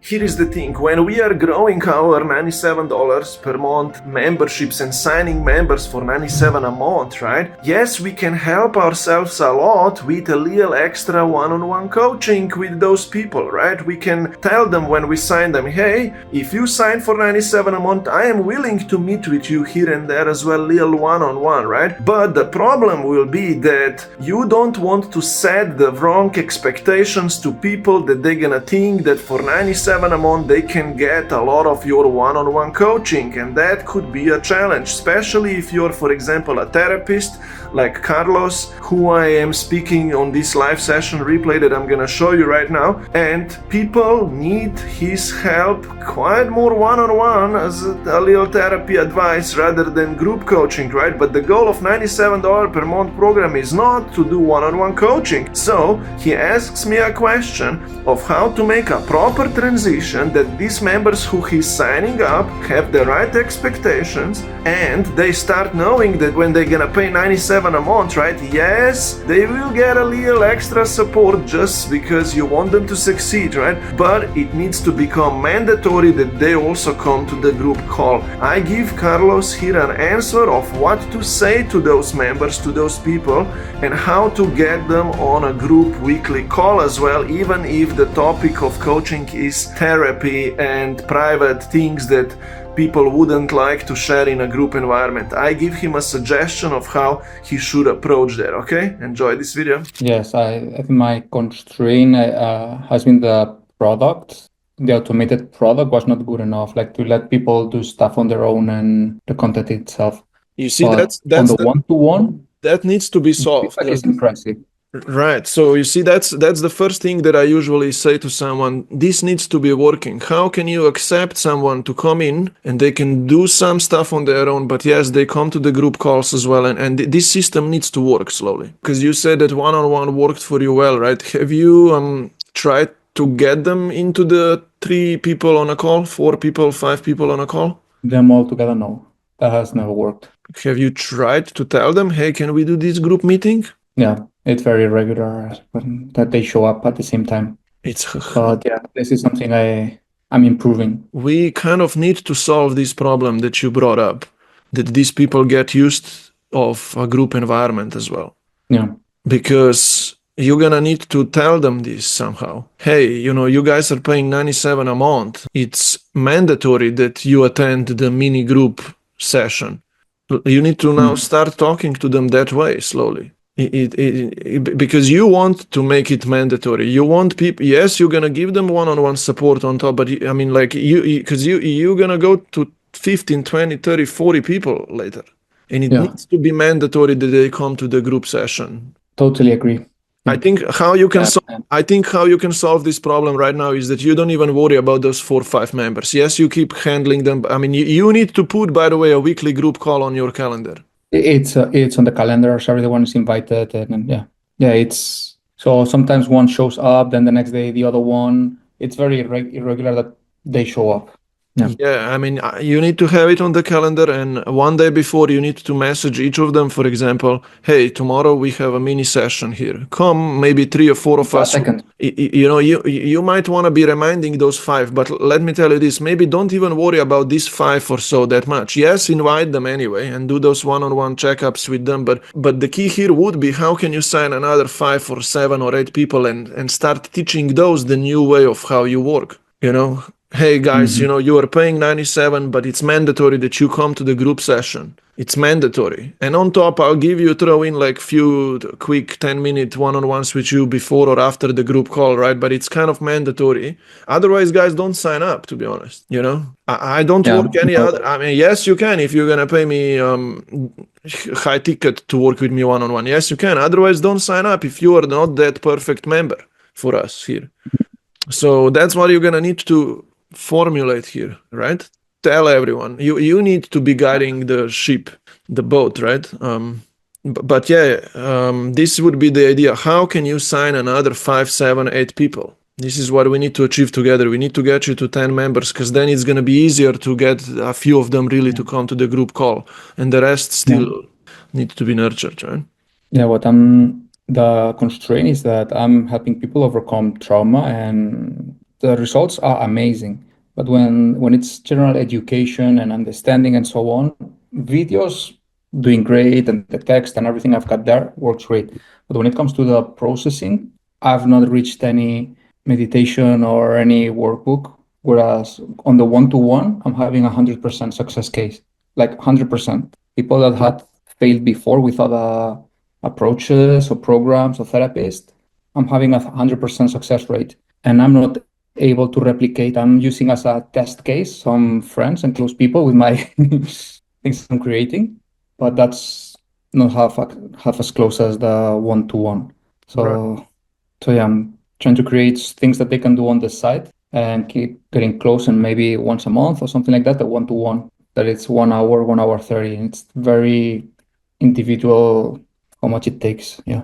here is the thing. When we are growing our $97 per month memberships and signing members for $97 a month, right? Yes, we can help ourselves a lot with a little extra one-on-one coaching with those people, right? We can tell them when we sign them, hey, if you sign for $97 a month, I am willing to meet with you here and there as well, little one-on-one, right? But the problem will be that you don't want to set the wrong expectations to people that they're gonna think that for $97 a month they can get a lot of your one-on-one coaching, and that could be a challenge, especially if you're, for example, a therapist like Carlos, who I am speaking on this live session replay that I'm gonna show you right now, and people need his help quite more one-on-one as a little therapy advice rather than group coaching, right? But the goal of $97 per month program is not to do one-on-one coaching. So he asks me a question of how to make a proper transition that these members who he's signing up have the right expectations, and they start knowing that when they're gonna pay $97 a month, right? Yes, they will get a little extra support just because you want them to succeed, right? But it needs to become mandatory that they also come to the group call. I give Carlos here an answer of what to say to those members, to those people, and how to get them on a group weekly call as well, even if the topic of coaching is therapy and private things that people wouldn't like to share in a group environment. I give him a suggestion of how he should approach that, okay? Enjoy this video. Yes, I think my constraint has been the product. The automated product was not good enough, like to let people do stuff on their own and the content itself. You see, But that's on the one-to-one, that needs to be solved. it's impressive. Right. So you see, that's the first thing that I usually say to someone. This needs to be working. How can you accept someone to come in and they can do some stuff on their own, but yes, they come to the group calls as well. And this system needs to work slowly. Because you said that one-on-one worked for you well, right? Have you tried to get them into the 3 people on a call, 4 people, 5 people on a call? Them all together, no. That has never worked. Have you tried to tell them, hey, can we do this group meeting? Yeah, it's very regular that they show up at the same time. But yeah, this is something I'm improving. We kind of need to solve this problem that you brought up, that these people get used of a group environment as well. Yeah. Because you're gonna need to tell them this somehow. Hey, you guys are paying $97 a month. It's mandatory that you attend the mini group session. You need to now start talking to them that way slowly. Because you want to make it mandatory. You want people, yes, you're gonna give them one-on-one support on top, but I mean, like you're gonna go to 15, 20, 30, 40 people later. And it needs to be mandatory that they come to the group session. Totally agree. I think how you can solve this problem right now is that you don't even worry about those 4 or 5 members. Yes, you keep handling them. I mean, you need to put, by the way, a weekly group call on your calendar. It's on the calendar, so everyone is invited, and it's so sometimes one shows up, then the next day the other one. It's very irregular that they show up. Yeah, I mean, you need to have it on the calendar, and one day before you need to message each of them, for example, hey, tomorrow we have a mini session here. Come, maybe 3 or 4 of us. You might want to be reminding those 5, but let me tell you this, maybe don't even worry about these 5 or so that much. Yes, invite them anyway and do those one-on-one checkups with them, but the key here would be how can you sign another 5 or 7 or 8 people and start teaching those the new way of how you work, Hey guys, you are paying $97, but it's mandatory that you come to the group session. It's mandatory. And on top, I'll throw in like few quick 10-minute one-on-ones with you before or after the group call, right? But it's kind of mandatory. Otherwise, guys, don't sign up, to be honest. I don't work any other. I mean, yes, you can if you're going to pay me high ticket to work with me one-on-one. Yes, you can. Otherwise, don't sign up if you are not that perfect member for us here. So that's what you're going to need to formulate here, right? Tell everyone you need to be guiding the ship, the boat, right? This would be the idea. How can you sign another 5, 7, 8 people? This is what we need to achieve together. We need to get you to 10 members, because then it's going to be easier to get a few of them really to come to the group call, and the rest still need to be nurtured, right? Yeah, the constraint is that I'm helping people overcome trauma and the results are amazing. But when it's general education and understanding and so on, videos doing great, and the text and everything I've got there works great. But when it comes to the processing, I've not reached any meditation or any workbook. Whereas on the one-to-one, I'm having 100% success case, like 100%. People that had failed before with other approaches or programs or therapists, I'm having 100% success rate. And I'm not able to replicate. I'm using as a test case some friends and close people with my things I'm creating, but that's not half as close as the one-to-one. So yeah, I'm trying to create things that they can do on the side and keep getting close, and maybe once a month or something like that, the one-to-one, that it's 1 hour, 1 hour 30. And it's very individual how much it takes. Yeah.